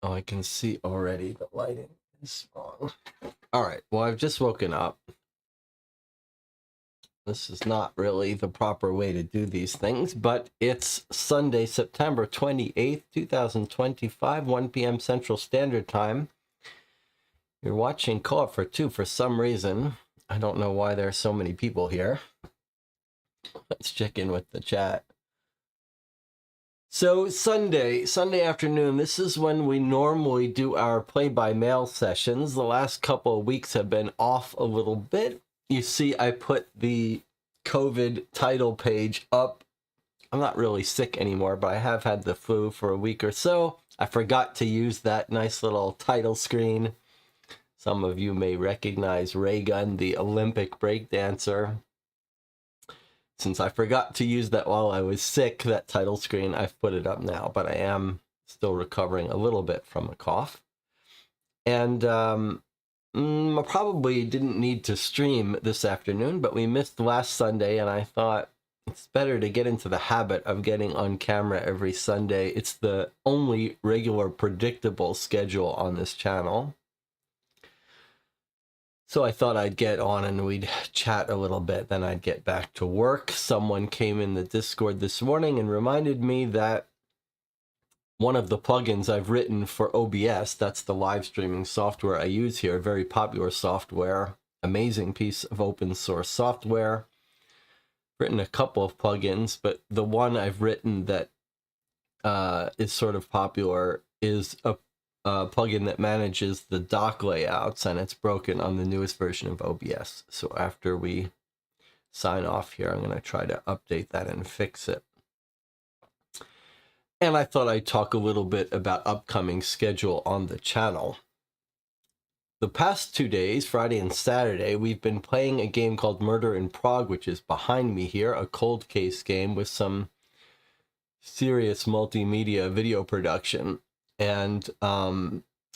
Oh, I can see already the lighting is wrong. All right, well, I've just woken up. This is not really the proper way to do these things, but it's Sunday, September 28th, 2025, 1 p.m. Central Standard Time. You're watching Co-op for Two for some reason. I don't know why there are so many people here. Let's check in with the chat. So Sunday afternoon, this is when we normally do our play-by-mail sessions. The last couple of weeks have been off a little bit. You see, I put the COVID title page up. I'm not really sick anymore, but I have had the flu for a week or so. I forgot to use that nice little title screen. Some of you may recognize Raygun, the Olympic breakdancer. Since I forgot to use that while I was sick, that title screen, I've put it up now, but I am still recovering a little bit from a cough. And I probably didn't need to stream this afternoon, but we missed last Sunday, and I thought it's better to get into the habit of getting on camera every Sunday. It's the only regular, predictable schedule on this channel. So I thought I'd get on and we'd chat a little bit, then I'd get back to work. Someone came in the Discord this morning and reminded me that one of the plugins I've written for OBS, that's the live streaming software I use here, very popular software, amazing piece of open source software. Written a couple of plugins, but the one I've written that is sort of popular is a plugin that manages the dock layouts, and it's broken on the newest version of OBS. So after we sign off here, I'm going to try to update that and fix it. And I thought I'd talk a little bit about upcoming schedule on the channel. The past 2 days, Friday and Saturday, we've been playing a game called Murder in Prague, which is behind me here, a cold case game with some serious multimedia video production. And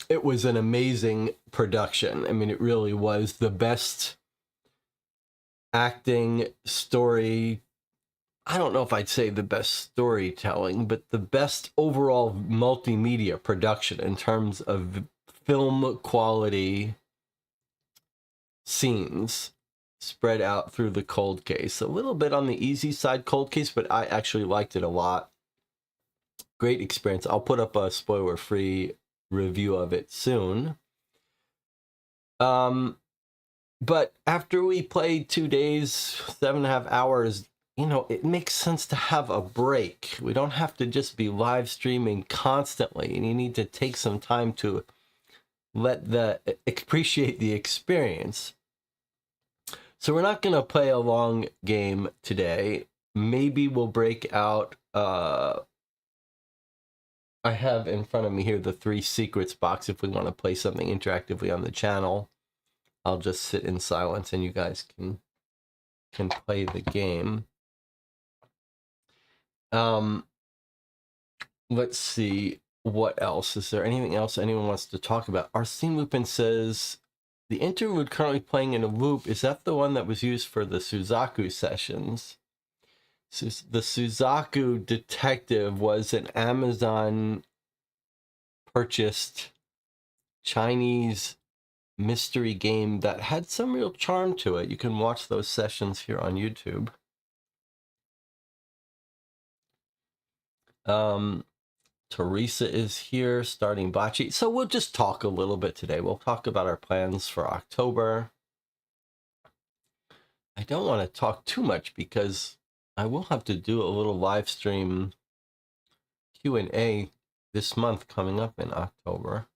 it was an amazing production. I mean, it really was the best acting, story, I don't know if I'd say the best storytelling, but the best overall multimedia production in terms of film quality scenes spread out through the cold case. A little bit on the easy side cold case, but I actually liked it a lot. Great experience. I'll put up a spoiler-free review of it soon. But after we played 2 days, 7.5 hours, you know, it makes sense to have a break. We don't have to just be live streaming constantly, and you need to take some time to appreciate the experience. So we're not going to play a long game today. Maybe we'll break out. I have in front of me here the 3 secrets box if we want to play something interactively on the channel. I'll just sit in silence and you guys can play the game. Let's see. What else? Is there anything else anyone wants to talk about? Arsene Lupin says, the interlude currently playing in a loop, is that the one that was used for the Suzaku sessions? The Suzaku Detective was an Amazon purchased Chinese mystery game that had some real charm to it. You can watch those sessions here on YouTube. Teresa is here starting bocce. So we'll just talk a little bit today. We'll talk about our plans for October. I don't want to talk too much because I will have to do a little live stream Q&A this month coming up in October.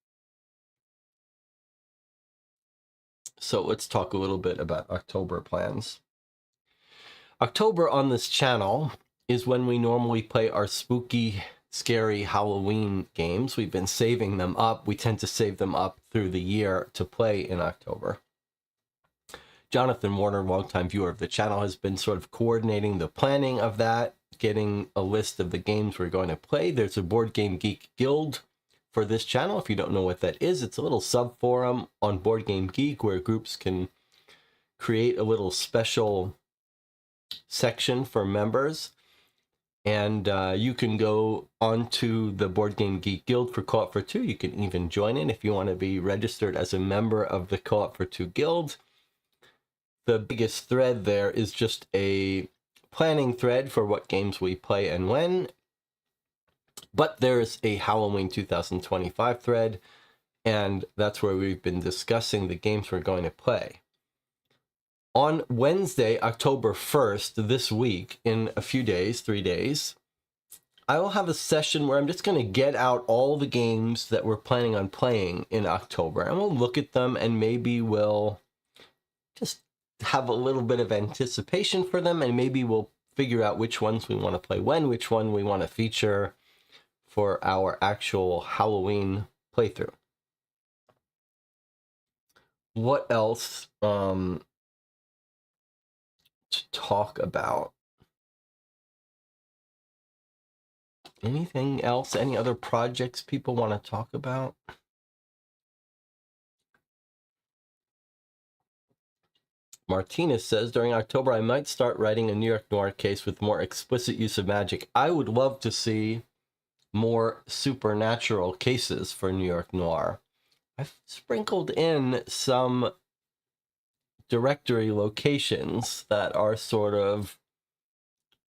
So let's talk a little bit about October plans. October on this channel is when we normally play our spooky, scary Halloween games. We've been saving them up. We tend to save them up through the year to play in October. Jonathan Warner, longtime viewer of the channel, has been sort of coordinating the planning of that, getting a list of the games we're going to play. There's a Board Game Geek Guild for this channel. If you don't know what that is, it's a little sub-forum on Board Game Geek where groups can create a little special section for members. And you can go onto the Board Game Geek Guild for Co-op for Two. You can even join in if you want to be registered as a member of the Co-op for Two Guild. The biggest thread there is just a planning thread for what games we play and when. But there's a Halloween 2025 thread, and that's where we've been discussing the games we're going to play. On Wednesday, October 1st, this week, in a few days, 3 days, I will have a session where I'm just going to get out all the games that we're planning on playing in October, and we'll look at them, and maybe we'll just have a little bit of anticipation for them, and maybe we'll figure out which ones we want to play when, which one we want to feature for our actual Halloween playthrough. What else to talk about? Anything else? Any other projects people want to talk about? Martinez says, during October, I might start writing a New York Noir case with more explicit use of magic. I would love to see more supernatural cases for New York Noir. I've sprinkled in some directory locations that are sort of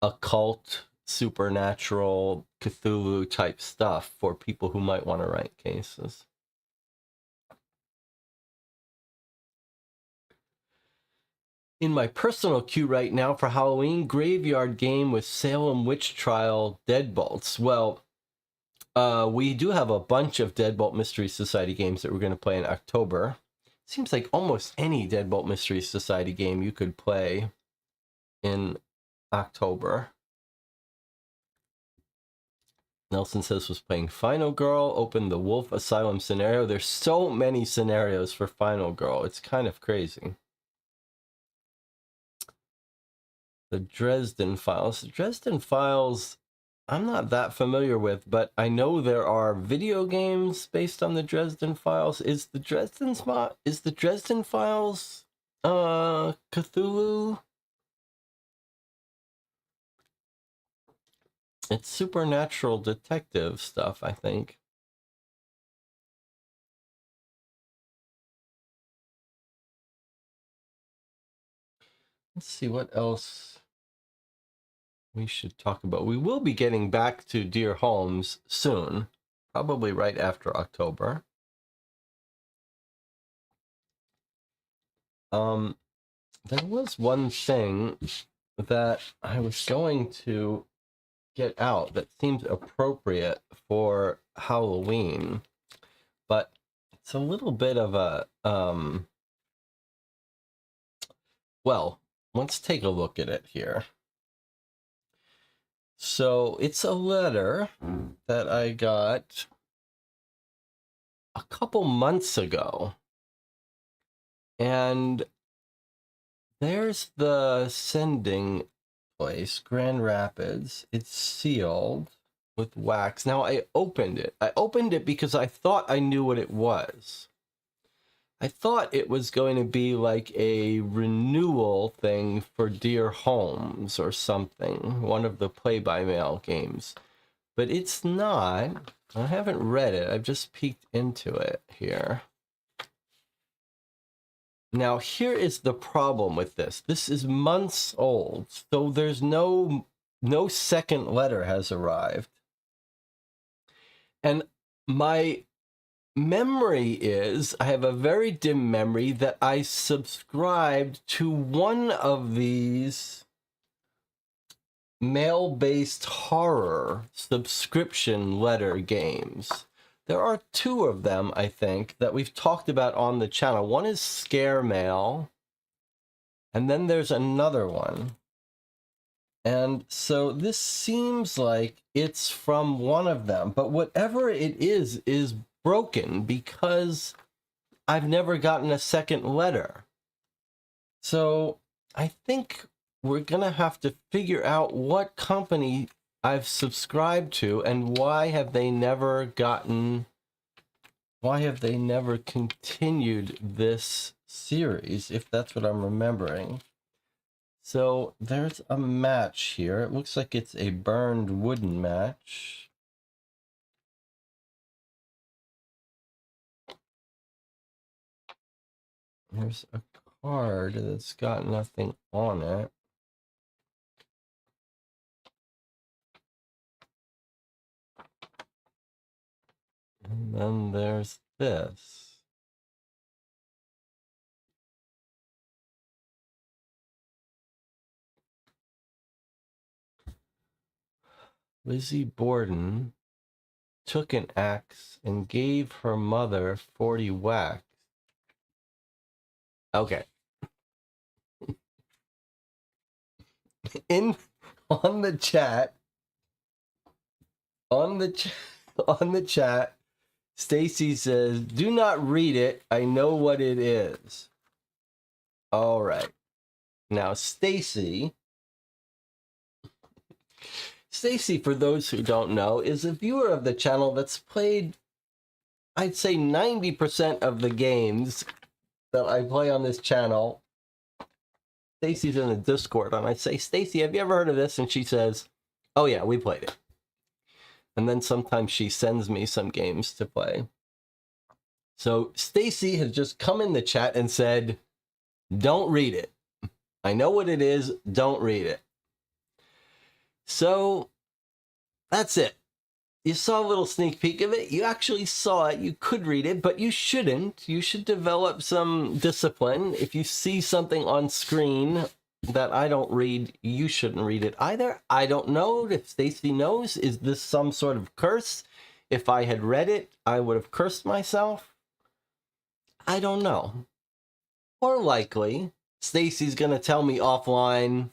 occult, supernatural, Cthulhu type stuff for people who might want to write cases. In my personal queue right now for Halloween, graveyard game with Salem Witch Trial Deadbolts. Well, We do have a bunch of Deadbolt Mystery Society games that we're going to play in October. Seems like almost any Deadbolt Mystery Society game you could play in October. Nelson says was playing Final Girl, opened the Wolf Asylum scenario. There's so many scenarios for Final Girl. It's kind of crazy. The Dresden Files. The Dresden Files, I'm not that familiar with, but I know there are video games based on the Dresden Files. Is the Dresden Files Cthulhu? It's supernatural detective stuff, I think. Let's see what else we should talk about. We will be getting back to Dear Holmes soon, probably right after October. There was one thing that I was going to get out that seems appropriate for Halloween, but it's a little bit of a well, let's take a look at it here. So it's a letter that I got a couple months ago, and there's the sending place, Grand Rapids. It's sealed with wax. Now I opened it. I opened it because I thought I knew what it was. I thought it was going to be like a renewal thing for Dear Holmes or something, one of the play-by-mail games. But it's not. I haven't read it. I've just peeked into it here. Now, here is the problem with this. This is months old, so there's no second letter has arrived. And my memory is, I have a very dim memory that I subscribed to one of these mail-based horror subscription letter games. There are two of them, I think, that we've talked about on the channel. One is Scare Mail, and then there's another one. And so this seems like it's from one of them, but whatever it is broken because I've never gotten a second letter. So I think we're gonna have to figure out what company I've subscribed to and why have they never continued this series, if that's what I'm remembering. So there's a match here. It looks like it's a burned wooden match. There's a card that's got nothing on it. And then there's this. Lizzie Borden took an axe and gave her mother 40 whacks. Okay. On the chat, Stacy says, "Do not read it. I know what it is." All right. Now, Stacy, for those who don't know, is a viewer of the channel that's played, I'd say 90% of the games that I play on this channel. Stacy's in the Discord, and I say, "Stacy, have you ever heard of this?" And she says, "Oh yeah, we played it." And then sometimes she sends me some games to play. So Stacy has just come in the chat and said, "Don't read it. I know what it is. Don't read it." So that's it. You saw a little sneak peek of it. You actually saw it. You could read it, but you shouldn't. You should develop some discipline. If you see something on screen that I don't read, you shouldn't read it either. I don't know if Stacy knows. Is this some sort of curse? If I had read it, I would have cursed myself. I don't know. More likely, Stacy's going to tell me offline,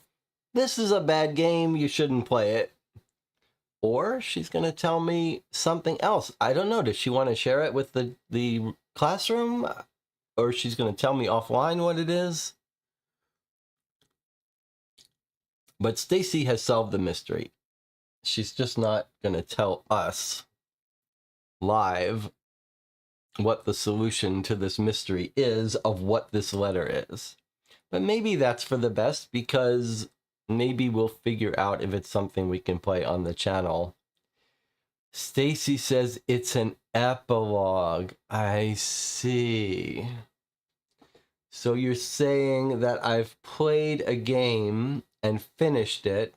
this is a bad game, you shouldn't play it. Or she's going to tell me something else. I don't know. Does she want to share it with the classroom? Or she's going to tell me offline what it is? But Stacy has solved the mystery. She's just not going to tell us live what the solution to this mystery is of what this letter is. But maybe that's for the best, because maybe we'll figure out if it's something we can play on the channel. Stacy says it's an epilogue. I see. So you're saying that I've played a game and finished it,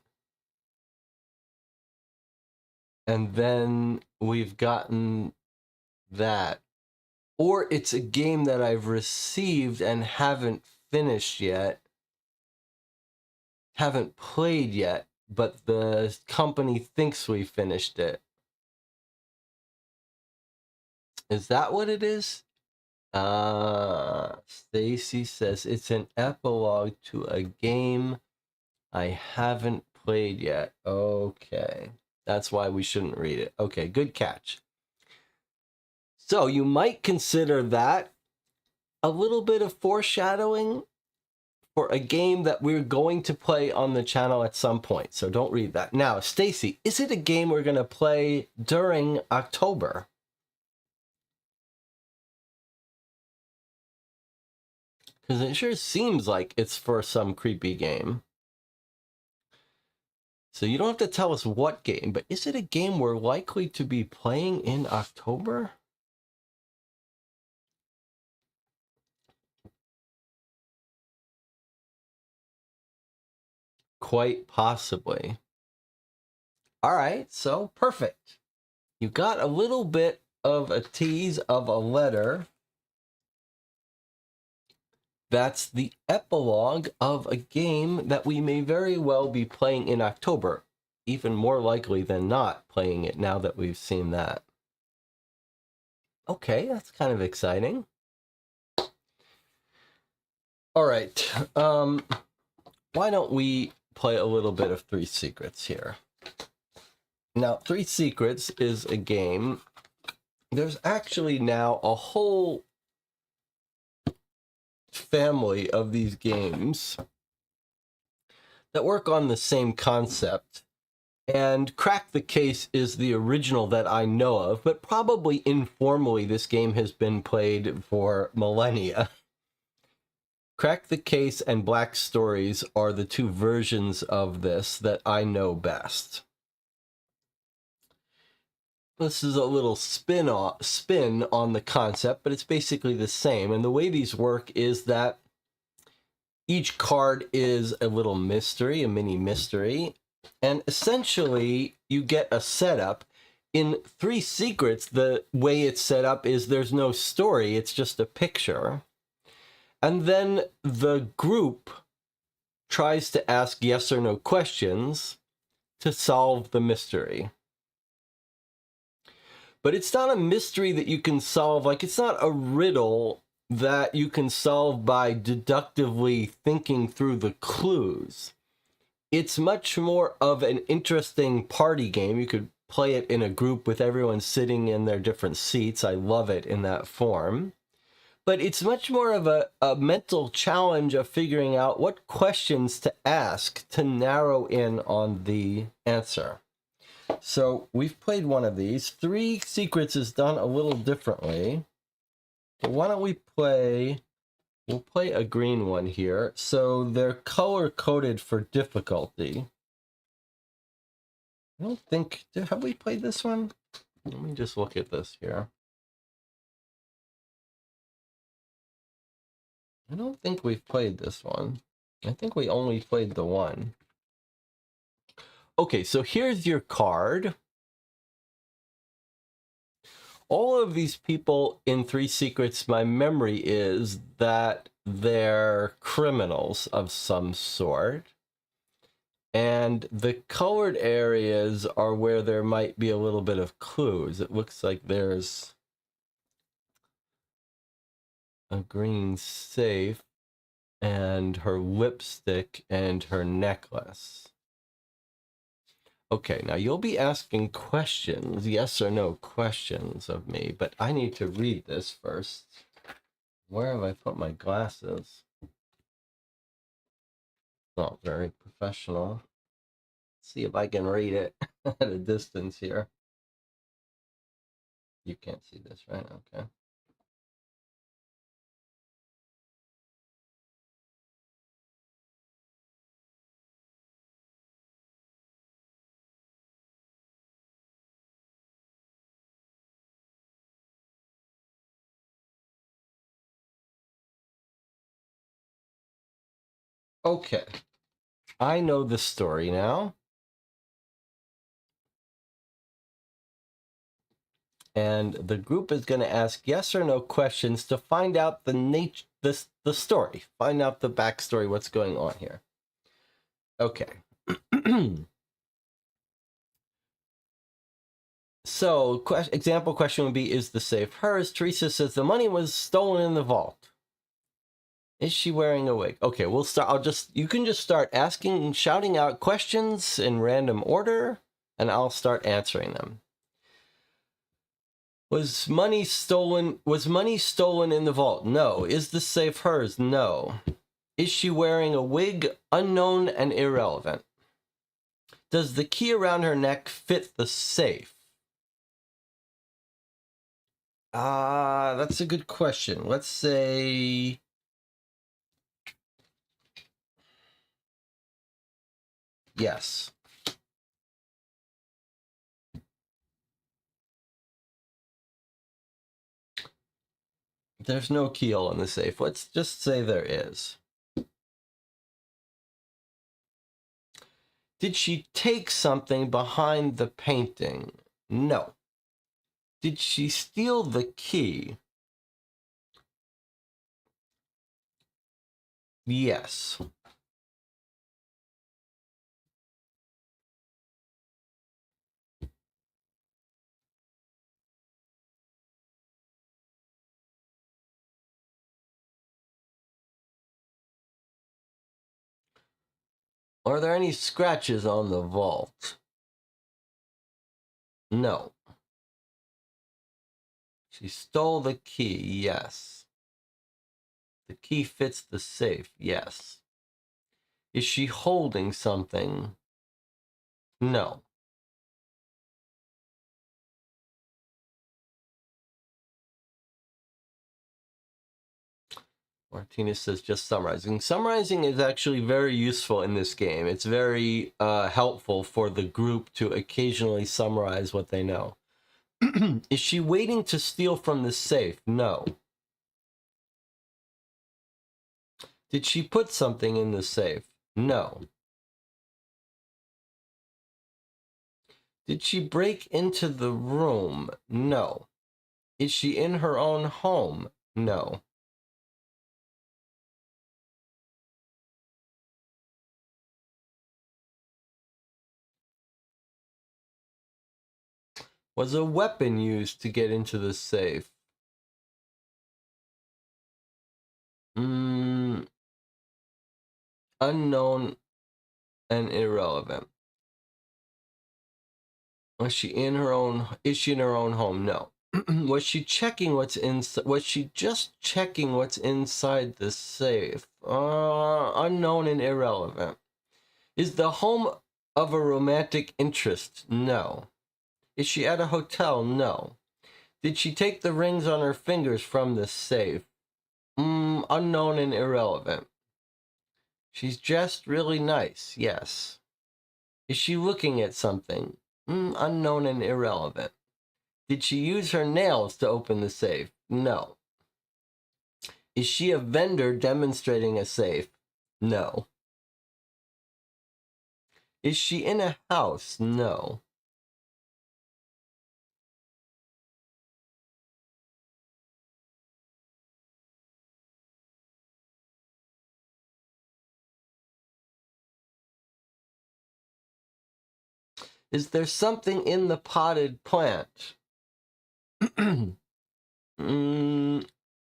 and then we've gotten that. Or it's a game that I've received and haven't finished yet, haven't played yet, but the company thinks we finished it. Is that what it is? Stacy says it's an epilogue to a game I haven't played yet. Okay. That's why we shouldn't read it. Okay, good catch. So you might consider that a little bit of foreshadowing for a game that we're going to play on the channel at some point. So don't read that. Now, Stacy, is it a game we're going to play during October? Because it sure seems like it's for some creepy game. So you don't have to tell us what game, but is it a game we're likely to be playing in October? Quite possibly. All right, so perfect. You got a little bit of a tease of a letter. That's the epilogue of a game that we may very well be playing in October. Even more likely than not playing it now that we've seen that. Okay, that's kind of exciting. All right, why don't we play a little bit of Three Secrets here? Now, Three Secrets is a game. There's actually now a whole family of these games that work on the same concept. And Crack the Case is the original that I know of, but probably informally this game has been played for millennia. Crack the Case and Black Stories are the two versions of this that I know best. This is a little spin on the concept, but it's basically the same. And the way these work is that each card is a little mystery, a mini mystery. And essentially, you get a setup. In Three Secrets, the way it's set up is there's no story. It's just a picture. And then the group tries to ask yes or no questions to solve the mystery. But it's not a mystery that you can solve, like it's not a riddle that you can solve by deductively thinking through the clues. It's much more of an interesting party game. You could play it in a group with everyone sitting in their different seats. I love it in that form. But it's much more of a mental challenge of figuring out what questions to ask to narrow in on the answer. So we've played one of these. Three Secrets is done a little differently. But why don't we play... We'll play a green one here. So they're color-coded for difficulty. I don't think... Have we played this one? Let me just look at this here. I don't think we've played this one. I think we only played the one. Okay, so here's your card. All of these people in Three Secrets, my memory is that they're criminals of some sort. And the colored areas are where there might be a little bit of clues. It looks like there's a green safe and her lipstick and her necklace. Okay, now you'll be asking questions, yes or no questions of me, but I need to read this first. Where have I put my glasses? Not very professional. Let's see if I can read it at a distance here. You can't see this, right? Okay. Okay. I know the story now. And the group is going to ask yes or no questions to find out the story, find out the backstory, what's going on here. Okay. So, example question would be, is the safe hers? Teresa says the money was stolen in the vault. Is she wearing a wig? Okay, we'll start. You can just start asking and shouting out questions in random order, and I'll start answering them. Was money stolen in the vault? No. Is the safe hers? No. Is she wearing a wig? Unknown and irrelevant. Does the key around her neck fit the safe? That's a good question. Let's say yes. There's no keyhole in the safe. Let's just say there is. Did she take something behind the painting? No. Did she steal the key? Yes. Are there any scratches on the vault? No. She stole the key. Yes. The key fits the safe. Yes. Is she holding something? No. Martinez says just summarizing. Summarizing is actually very useful in this game. It's very helpful for the group to occasionally summarize what they know. Is she waiting to steal from the safe? No. Did she put something in the safe? No. Did she break into the room? No. Is she in her own home? No. Was a weapon used to get into the safe? Unknown and irrelevant. Was she in her own? Is she in her own home? No. Was she checking what's inside? Was she just checking what's inside the safe? Unknown and irrelevant. Is the home of a romantic interest? No. Is she at a hotel? No. Did she take the rings on her fingers from the safe? Unknown and irrelevant. She's dressed really nice. Yes. Is she looking at something? Unknown and irrelevant. Did she use her nails to open the safe? No. Is she a vendor demonstrating a safe? No. Is she in a house? No. Is there something in the potted plant? Unknown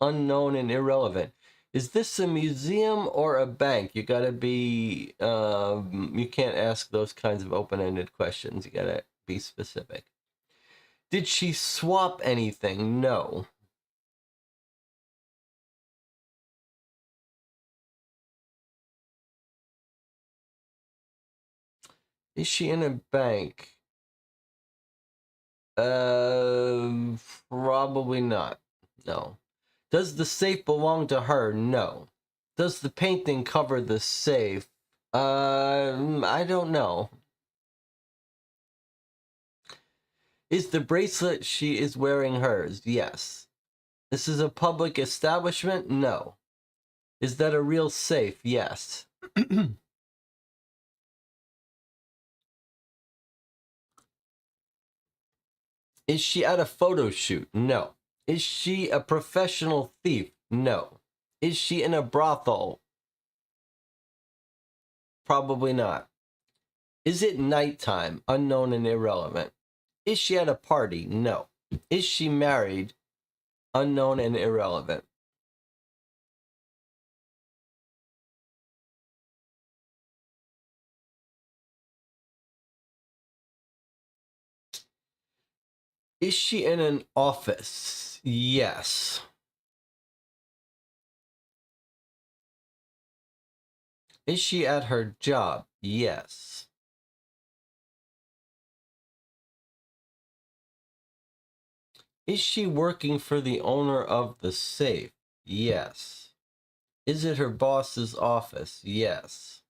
and irrelevant. Is this a museum or a bank? You gotta be, you can't ask those kinds of open-ended questions. You gotta be specific. Did she swap anything? No. Is she in a bank? Probably not. No. Does the safe belong to her? No. Does the painting cover the safe? I don't know. Is the bracelet she is wearing hers? Yes. This is a public establishment? No. Is that a real safe? Yes. Is she at a photo shoot? No. Is she a professional thief? No. Is she in a brothel? Probably not. Is it nighttime? Unknown and irrelevant. Is she at a party? No. Is she married? Unknown and irrelevant. Is she in an office? Yes. Is she at her job? Yes. Is she working for the owner of the safe? Yes. Is it her boss's office? Yes.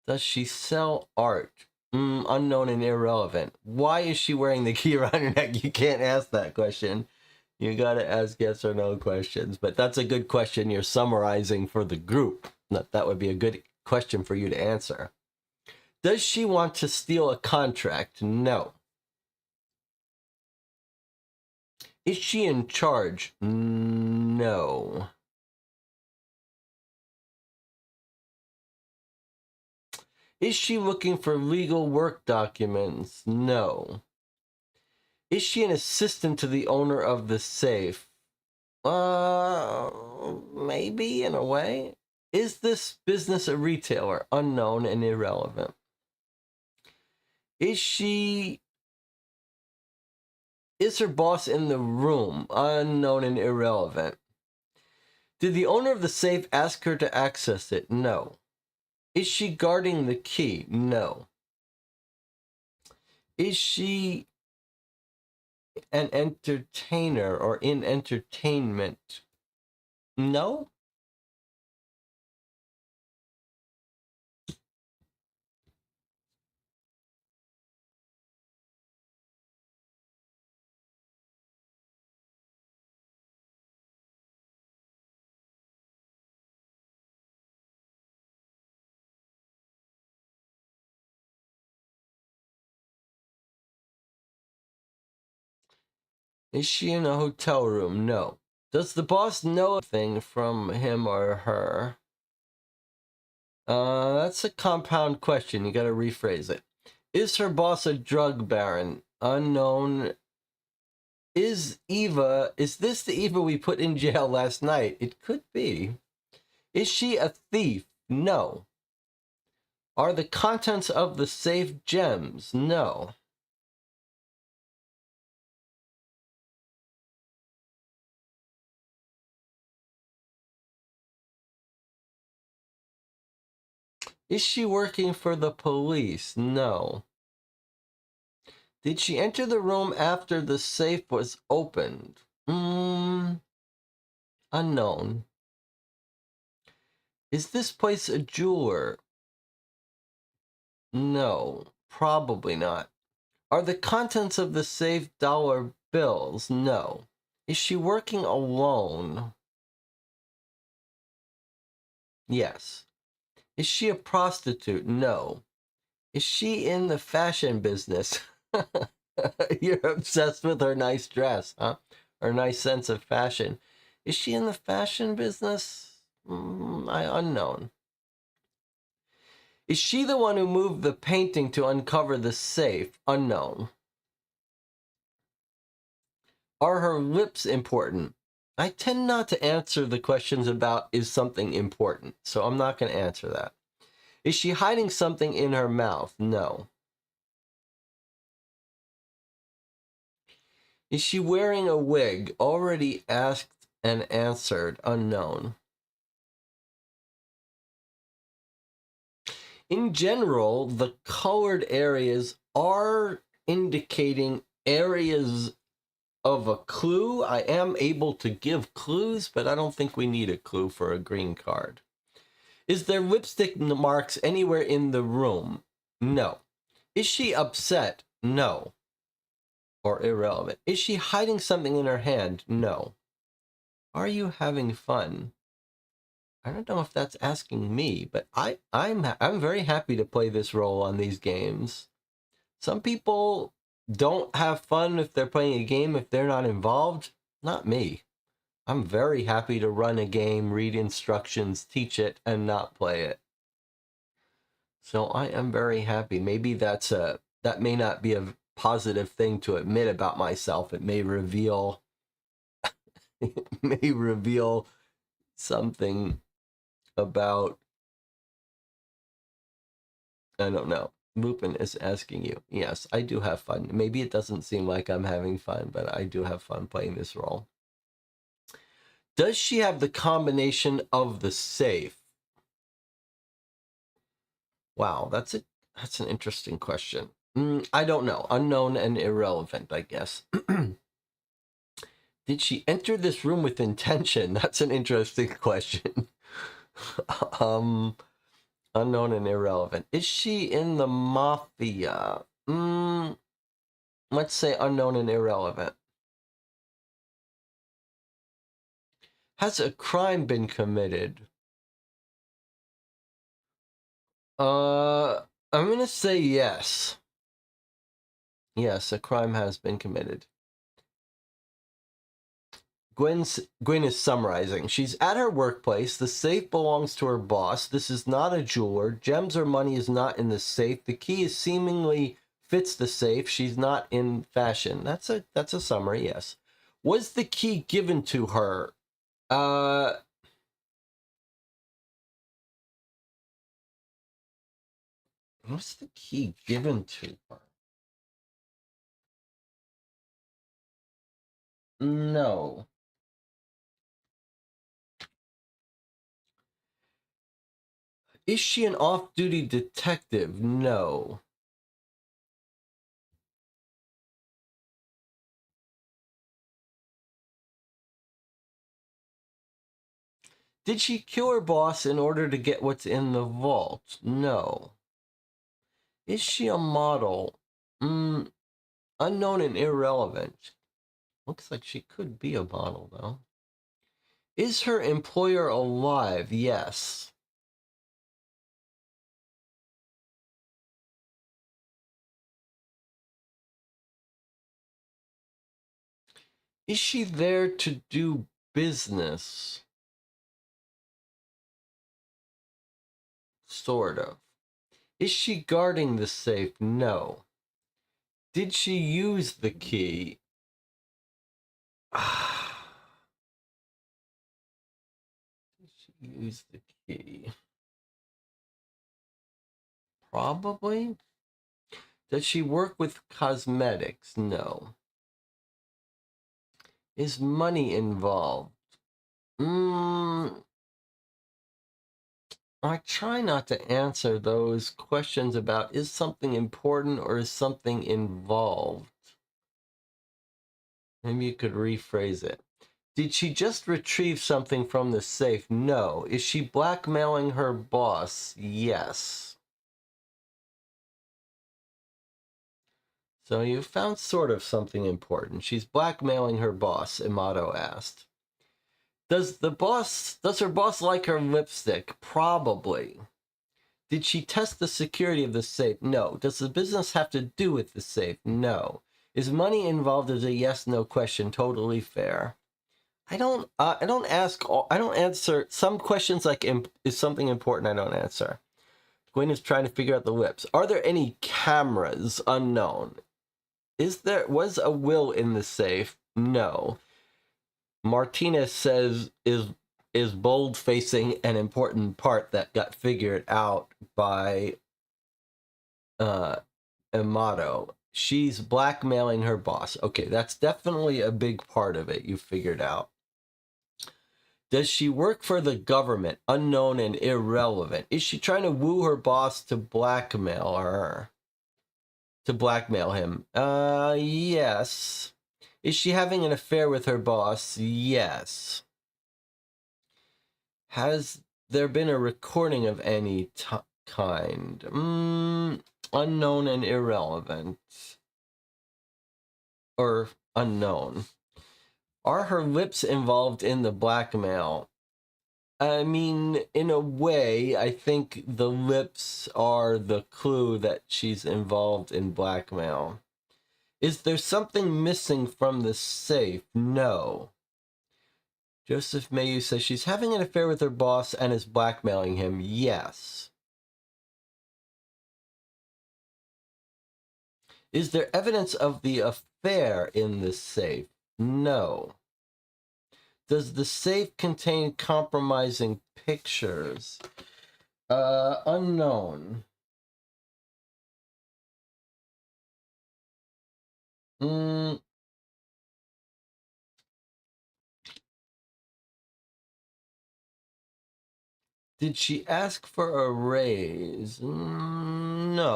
Does she sell art? Unknown and irrelevant. Why is she wearing the key around her neck? You can't ask that question. You gotta ask yes or no questions. But that's a good question you're summarizing for the group. That would be a good question for you to answer. Does she want to steal a contract? No. Is she in charge? No. Is she looking for legal work documents? No. Is she an assistant to the owner of the safe? Maybe in a way. Is this business a retailer? Unknown and irrelevant. Is her boss in the room? Unknown and irrelevant. Did the owner of the safe ask her to access it? No. Is she guarding the key? No. Is she an entertainer or in entertainment? No. Is she in a hotel room? No. Does the boss know anything from him or her? That's a compound question. You gotta rephrase it. Is her boss a drug baron? Unknown. Is this the Eva we put in jail last night? It could be. Is she a thief? No. Are the contents of the safe gems? No. Is she working for the police? No. Did she enter the room after the safe was opened? Unknown. Is this place a jeweler? No, probably not. Are the contents of the safe dollar bills? No. Is she working alone? Yes. Is she a prostitute? No. Is she in the fashion business? You're obsessed with her nice dress, huh? Her nice sense of fashion. Is she in the fashion business? Unknown. Is she the one who moved the painting to uncover the safe? Unknown. Are her lips important? I tend not to answer the questions about is something important, so I'm not going to answer that. Is she hiding something in her mouth? No. Is she wearing a wig? Already asked and answered. Unknown. In general, the colored areas are indicating areas of a clue. I am able to give clues, but I don't think we need a clue for a green card. Is there lipstick marks anywhere in the room? No. Is she upset? No. Or irrelevant. Is she hiding something in her hand? No. Are you having fun? I don't know if that's asking me, but I'm very happy to play this role on these games. Some people don't have fun if they're playing a game if they're not involved. Not me. I'm very happy to run a game, read instructions, teach it, and not play it. So I am very happy. Maybe that may not be a positive thing to admit about myself. It may reveal something about, I don't know. Lupin is asking you. Yes, I do have fun. Maybe it doesn't seem like I'm having fun, but I do have fun playing this role. Does she have the combination of the safe? Wow, that's an interesting question. I don't know. Unknown and irrelevant, I guess. Did she enter this room with intention? That's an interesting question. Unknown and irrelevant. Is she in the mafia? Let's say unknown and irrelevant. Has a crime been committed? I'm gonna say yes. Yes, a crime has been committed. Gwen is summarizing. She's at her workplace. The safe belongs to her boss. This is not a jeweler. Gems or money is not in the safe. The key is seemingly fits the safe. She's not in fashion. That's a summary, yes. Was the key given to her? Was the key given to her? No. Is she an off-duty detective? No. Did she kill her boss in order to get what's in the vault? No. Is she a model? Unknown and irrelevant. Looks like she could be a model, though. Is her employer alive? Yes. Is she there to do business? Sort of. Is she guarding the safe? No. Did she use the key? Did she use the key? Probably. Does she work with cosmetics? No. Is money involved? I try not to answer those questions about is something important or is something involved. Maybe you could rephrase it. Did she just retrieve something from the safe? No. Is she blackmailing her boss? Yes. So you found sort of something important. She's blackmailing her boss, Amato asked. Does her boss like her lipstick? Probably. Did she test the security of the safe? No. Does the business have to do with the safe? No. Is money involved as a yes/no question? Totally fair. I don't answer some questions like is something important. I don't answer. Gwen is trying to figure out the lips. Are there any cameras? Unknown. Was a will in the safe? No. Martinez says is bold facing an important part that got figured out by Amato. She's blackmailing her boss. Okay, that's definitely a big part of it. You figured out. Does she work for the government? Unknown and irrelevant. Is she trying to woo her boss to blackmail her? To blackmail him? Yes. Is she having an affair with her boss? Yes. Has there been a recording of any kind? Unknown and irrelevant. Or unknown. Are her lips involved in the blackmail? I mean, in a way, I think the lips are the clue that she's involved in blackmail. Is there something missing from the safe? No. Joseph Mayu says she's having an affair with her boss and is blackmailing him. Yes. Is there evidence of the affair in the safe? No. Does the safe contain compromising pictures? Unknown. Did she ask for a raise? No.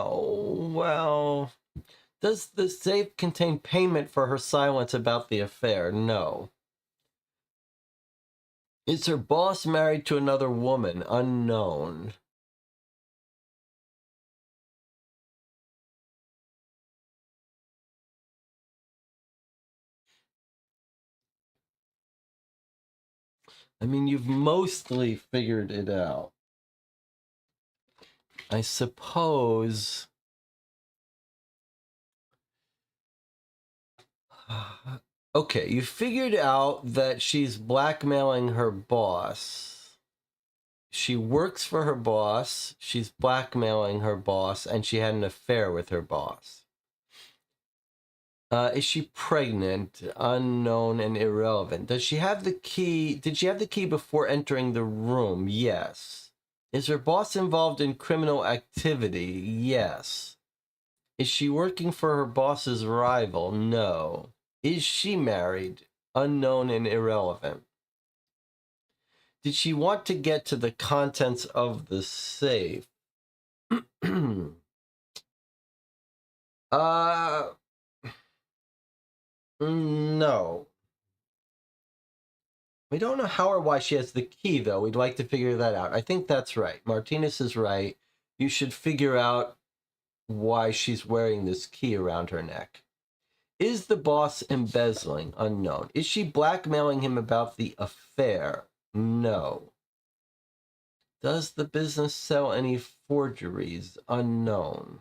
Well, does the safe contain payment for her silence about the affair? No. Is her boss married to another woman? Unknown. I mean, you've mostly figured it out. I suppose. Okay, you figured out that she's blackmailing her boss. She works for her boss, she's blackmailing her boss, and she had an affair with her boss. Is she pregnant? Unknown and irrelevant. Does she have the key? Did she have the key before entering the room? Yes. Is her boss involved in criminal activity? Yes. Is she working for her boss's rival? No. Is she married? Unknown and irrelevant. Did she want to get to the contents of the safe? No. We don't know how or why she has the key, though. We'd like to figure that out. I think that's right. Martinez is right. You should figure out why she's wearing this key around her neck. Is the boss embezzling? Unknown. Is she blackmailing him about the affair? No. Does the business sell any forgeries? Unknown.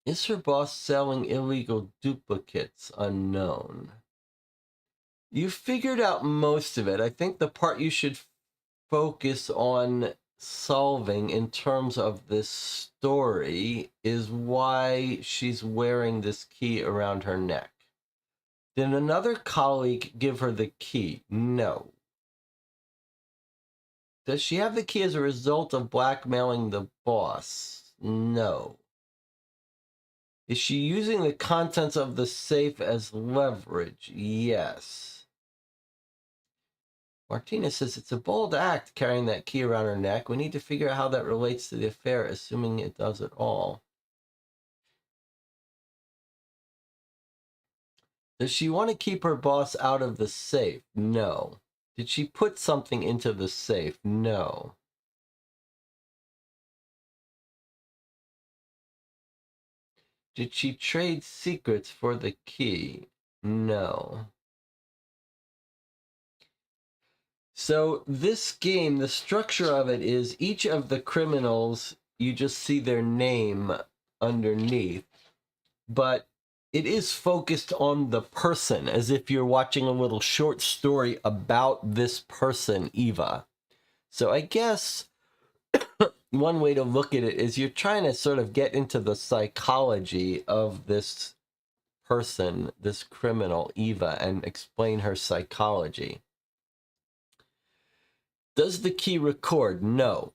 Is her boss selling illegal duplicates? Unknown. You figured out most of it. I think the part you should focus on solving in terms of this story is why she's wearing this key around her neck. Did another colleague give her the key? No. Does she have the key as a result of blackmailing the boss? No. Is she using the contents of the safe as leverage? Yes. Martinez says it's a bold act carrying that key around her neck. We need to figure out how that relates to the affair, assuming it does at all. Does she want to keep her boss out of the safe? No. Did she put something into the safe? No. Did she trade secrets for the key? No. So this game, the structure of it is each of the criminals, you just see their name underneath. But it is focused on the person, as if you're watching a little short story about this person, Eva. So I guess one way to look at it is you're trying to sort of get into the psychology of this person, this criminal, Eva, and explain her psychology. Does the key record? No.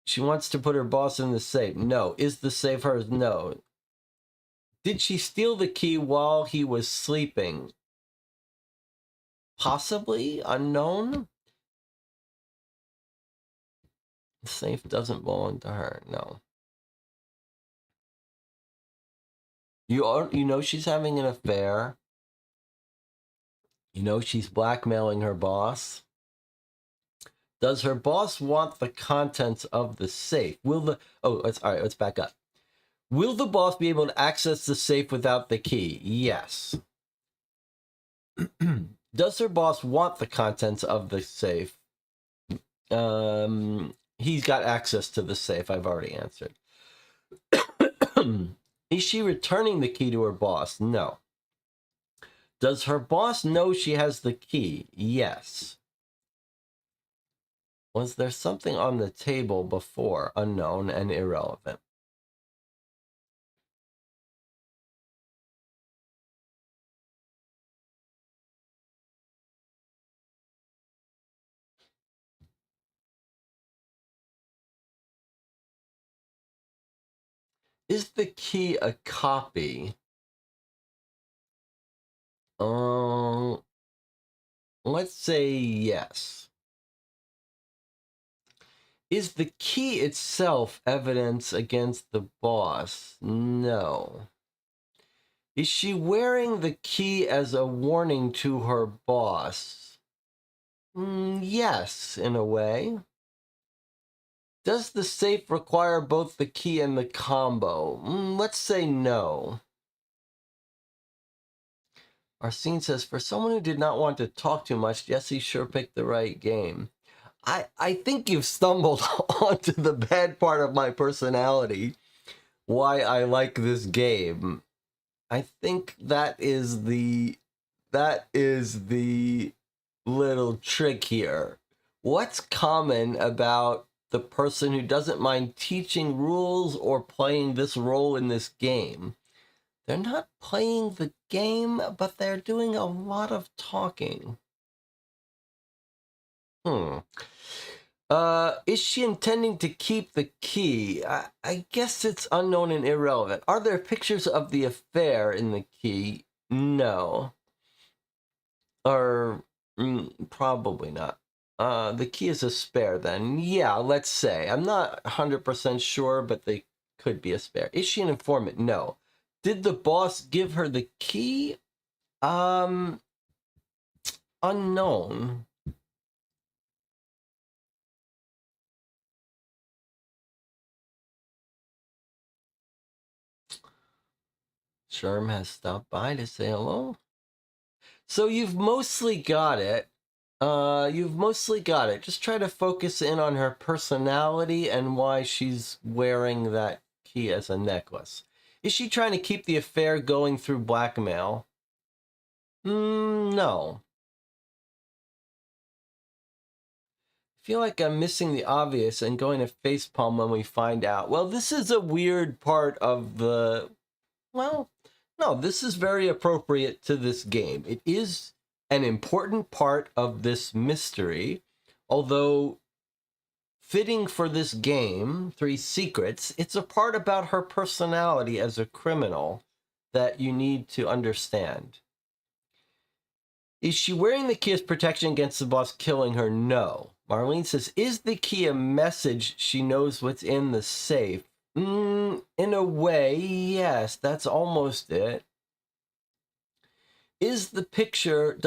She wants to put her boss in the safe. No. Is the safe hers? No. Did she steal the key while he was sleeping? Possibly. Unknown. The safe doesn't belong to her. No. You know she's having an affair. You know she's blackmailing her boss. Does her boss want the contents of the safe? All right, let's back up. Will the boss be able to access the safe without the key? Yes. Does her boss want the contents of the safe? He's got access to the safe. I've already answered. Is she returning the key to her boss? No. Does her boss know she has the key? Yes. Was there something on the table before? Unknown and irrelevant. Is the key a copy? Let's say yes. Is the key itself evidence against the boss? No. Is she wearing the key as a warning to her boss? Yes, in a way. Does the safe require both the key and the combo? Let's say no. Arsene says, for someone who did not want to talk too much, Jesse sure picked the right game. I think you've stumbled onto the bad part of my personality, why I like this game. I think that is the little trick here. What's common about the person who doesn't mind teaching rules or playing this role in this game? They're not playing the game, but they're doing a lot of talking. Is she intending to keep the key? I guess it's unknown and irrelevant. Are there pictures of the affair in the key? No. Or probably not. The key is a spare then. Yeah, let's say. I'm not 100% sure, but they could be a spare. Is she an informant? No. Did the boss give her the key? Unknown. Sherm has stopped by to say hello. So you've mostly got it. Just try to focus in on her personality and why she's wearing that key as a necklace. Is she trying to keep the affair going through blackmail? No. I feel like I'm missing the obvious and going to facepalm when we find out. Well, this is a weird part of the... Well, no, this is very appropriate to this game. It is an important part of this mystery, although fitting for this game, Three Secrets, it's a part about her personality as a criminal that you need to understand. Is she wearing the key as protection against the boss killing her? No. Marlene says, is the key a message she knows what's in the safe? In a way, yes, that's almost it. Does the picture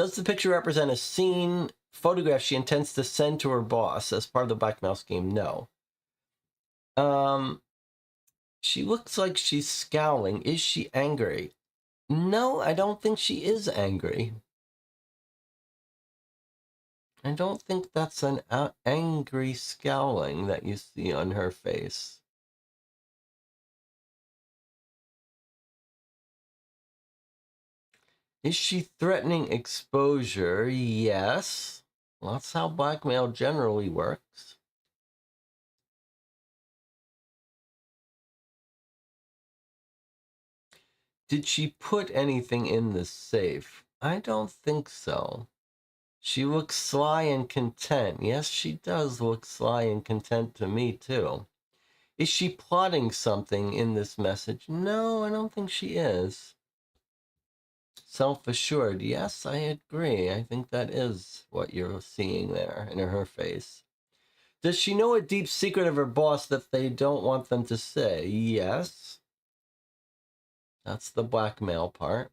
represent a scene, photograph she intends to send to her boss as part of the blackmail scheme? No. She looks like she's scowling. Is she angry? No, I don't think she is angry. I don't think that's an angry scowling that you see on her face. Is she threatening exposure? Yes. Well, that's how blackmail generally works. Did she put anything in the safe? I don't think so. She looks sly and content. Yes, she does look sly and content to me, too. Is she plotting something in this message? No, I don't think she is. Self-assured. Yes, I agree. I think that is what you're seeing there in her face. Does she know a deep secret of her boss that they don't want them to say? Yes. That's the blackmail part.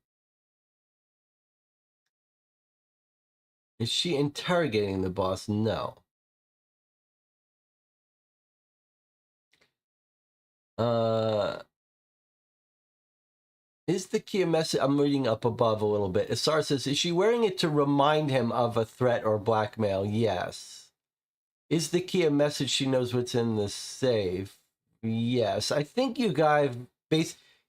Is she interrogating the boss? No. Is the key a message? I'm reading up above a little bit. Asar says, is she wearing it to remind him of a threat or blackmail? Yes. Is the key a message she knows what's in the safe? Yes. I think you guys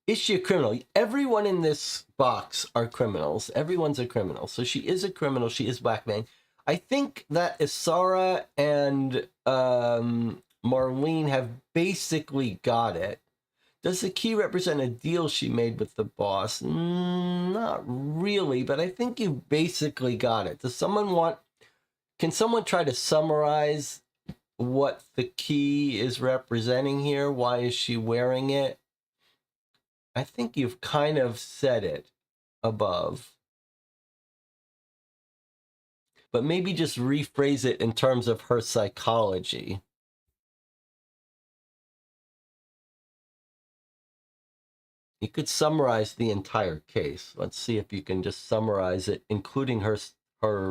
is she a criminal? Everyone in this box are criminals. Everyone's a criminal. So she is a criminal. She is blackmailing. I think that Isara and Marlene have basically got it. Does the key represent a deal she made with the boss? Not really, but I think you basically got it. Can someone try to summarize what the key is representing here? Why is she wearing it? I think you've kind of said it above. But maybe just rephrase it in terms of her psychology. You could summarize the entire case. Let's see if you can just summarize it, including her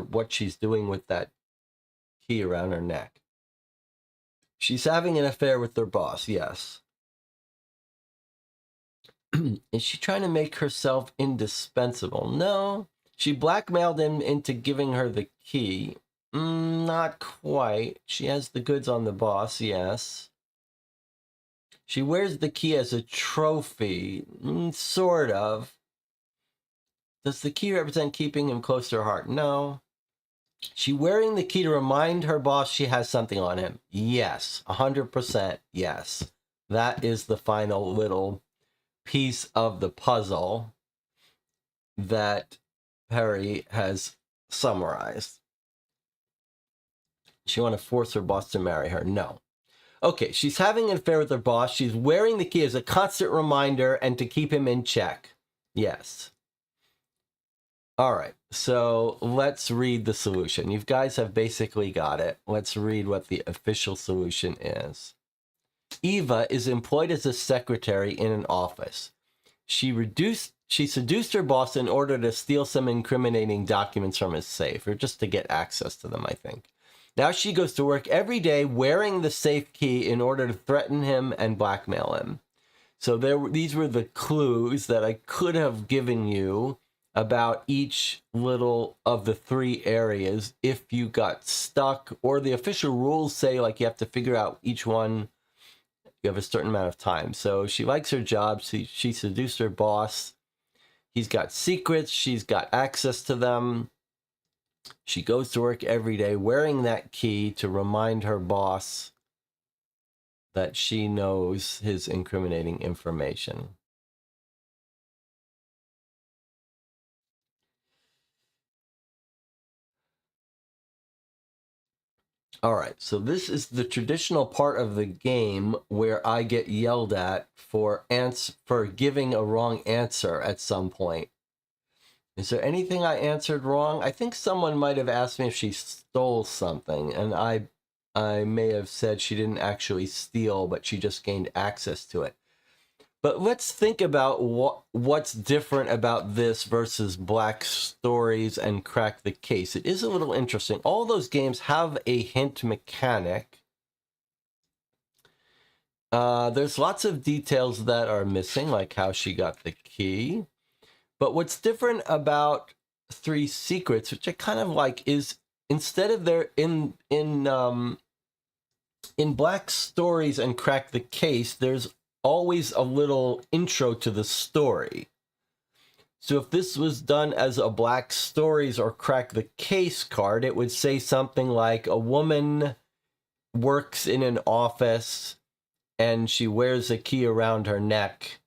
what she's doing with that key around her neck. She's having an affair with her boss, yes. Is she trying to make herself indispensable? No. She blackmailed him into giving her the key. Not quite. She has the goods on the boss, yes. She wears the key as a trophy. Sort of. Does the key represent keeping him close to her heart? No. She wearing the key to remind her boss she has something on him? Yes. 100% yes. That is the final little piece of the puzzle that Perry has summarized. She want to force her boss to marry her? No. Okay, she's having an affair with her boss. She's wearing the key as a constant reminder and to keep him in check. Yes. All right, so let's read the solution. You guys have basically got it. Let's read what the official solution is. Eva is employed as a secretary in an office. She seduced her boss in order to steal some incriminating documents from his safe, or just to get access to them, I think. Now she goes to work every day wearing the safe key in order to threaten him and blackmail him. So these were the clues that I could have given you about each little of the three areas if you got stuck, or the official rules say like you have to figure out each one. You have a certain amount of time. So she likes her job. She seduced her boss. He's got secrets. She's got access to them. She goes to work every day wearing that key to remind her boss that she knows his incriminating information. All right, so this is the traditional part of the game where I get yelled at for giving a wrong answer at some point. Is there anything I answered wrong? I think someone might have asked me if she stole something, and I may have said she didn't actually steal, but she just gained access to it. But let's think about what's different about this versus Black Stories and Crack the Case. It is a little interesting. All those games have a hint mechanic. There's lots of details that are missing, like how she got the key. But what's different about Three Secrets, which I kind of like, is instead of there in Black Stories and Crack the Case, there's always a little intro to the story. So if this was done as a Black Stories or Crack the Case card, it would say something like a woman works in an office and she wears a key around her neck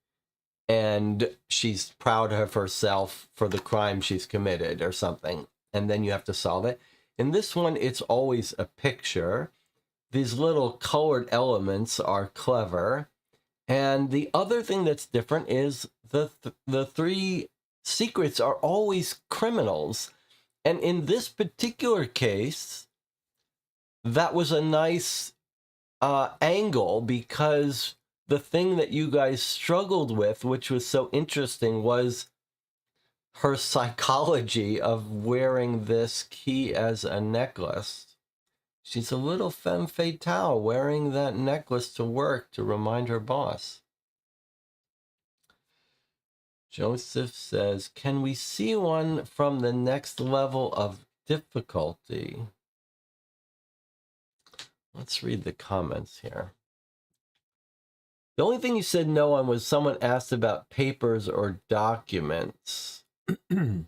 and she's proud of herself for the crime she's committed or something. And then you have to solve it. In this one, it's always a picture. These little colored elements are clever. And the other thing that's different is the three secrets are always criminals. And in this particular case, that was a nice angle, because the thing that you guys struggled with, which was so interesting, was her psychology of wearing this key as a necklace. She's a little femme fatale wearing that necklace to work to remind her boss. Joseph says, can we see one from the next level of difficulty? Let's read the comments here. The only thing you said no on was someone asked about papers or documents. I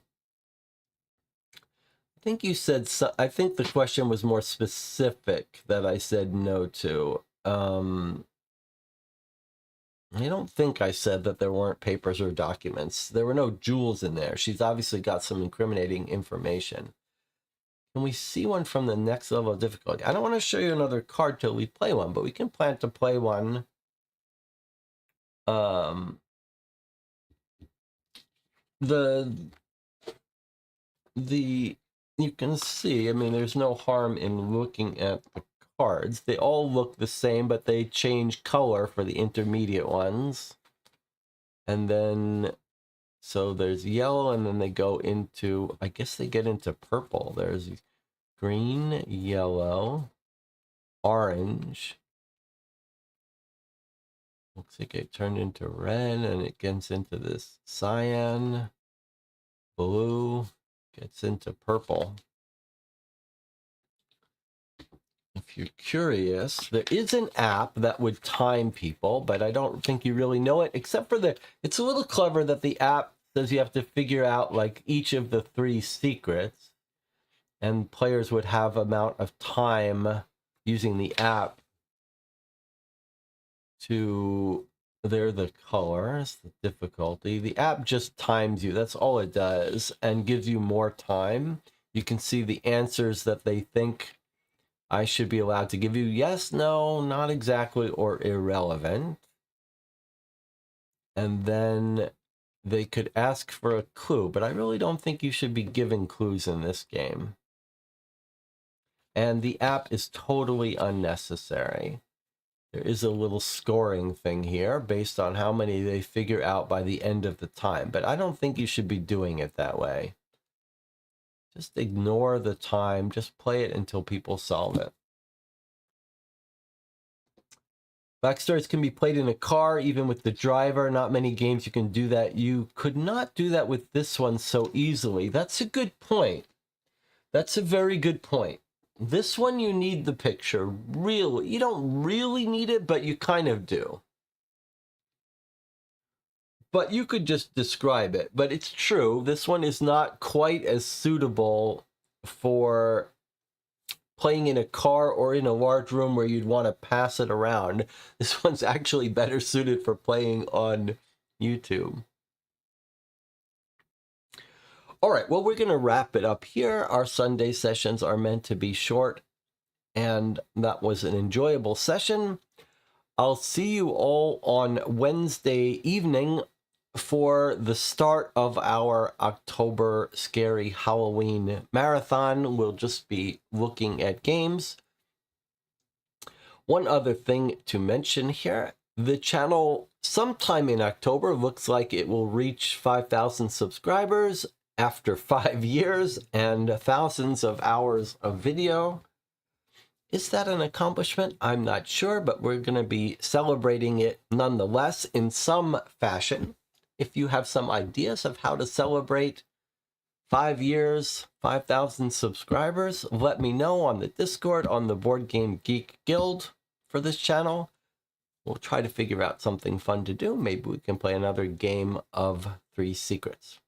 think you said, I think the question was more specific that I said no to. I don't think I said that there weren't papers or documents. There were no jewels in there. She's obviously got some incriminating information. Can we see one from the next level of difficulty? I don't want to show you another card till we play one, but we can plan to play one. You can see, I mean, there's no harm in looking at the cards. They all look the same, but they change color for the intermediate ones. And then, so there's yellow, and then they go into, I guess they get into purple. There's green, yellow, orange. Looks like it turned into red, and it gets into this cyan, blue, gets into purple. If you're curious, there is an app that would time people, but I don't think you really know it, except for it's a little clever that the app says you have to figure out like each of the three secrets, and players would have amount of time using the app to, they're the colors, the difficulty. The app just times you, that's all it does, and gives you more time. You can see the answers that they think I should be allowed to give you. Yes, no, not exactly, or irrelevant. And then they could ask for a clue, but I really don't think you should be giving clues in this game. And the app is totally unnecessary. There is a little scoring thing here based on how many they figure out by the end of the time, but I don't think you should be doing it that way. Just ignore the time, just play it until people solve it. Backstories can be played in a car, even with the driver. Not many games you can do that. You could not do that with this one so easily. That's a good point. That's a very good point. This one you need the picture. Really, you don't really need it, but you kind of do. But you could just describe it. But it's true, this one is not quite as suitable for playing in a car or in a large room where you'd want to pass it around. This one's actually better suited for playing on YouTube. All right, well, we're going to wrap it up here. Our Sunday sessions are meant to be short, and that was an enjoyable session. I'll see you all on Wednesday evening for the start of our October Scary Halloween Marathon. We'll just be looking at games. One other thing to mention here, the channel sometime in October looks like it will reach 5,000 subscribers after 5 years and thousands of hours of video. Is that an accomplishment? I'm not sure, but we're going to be celebrating it nonetheless in some fashion. If you have some ideas of how to celebrate 5 years, 5,000 subscribers, let me know on the Discord, on the Board Game Geek Guild for this channel. We'll try to figure out something fun to do. Maybe we can play another game of 3 Secrets.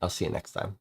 I'll see you next time.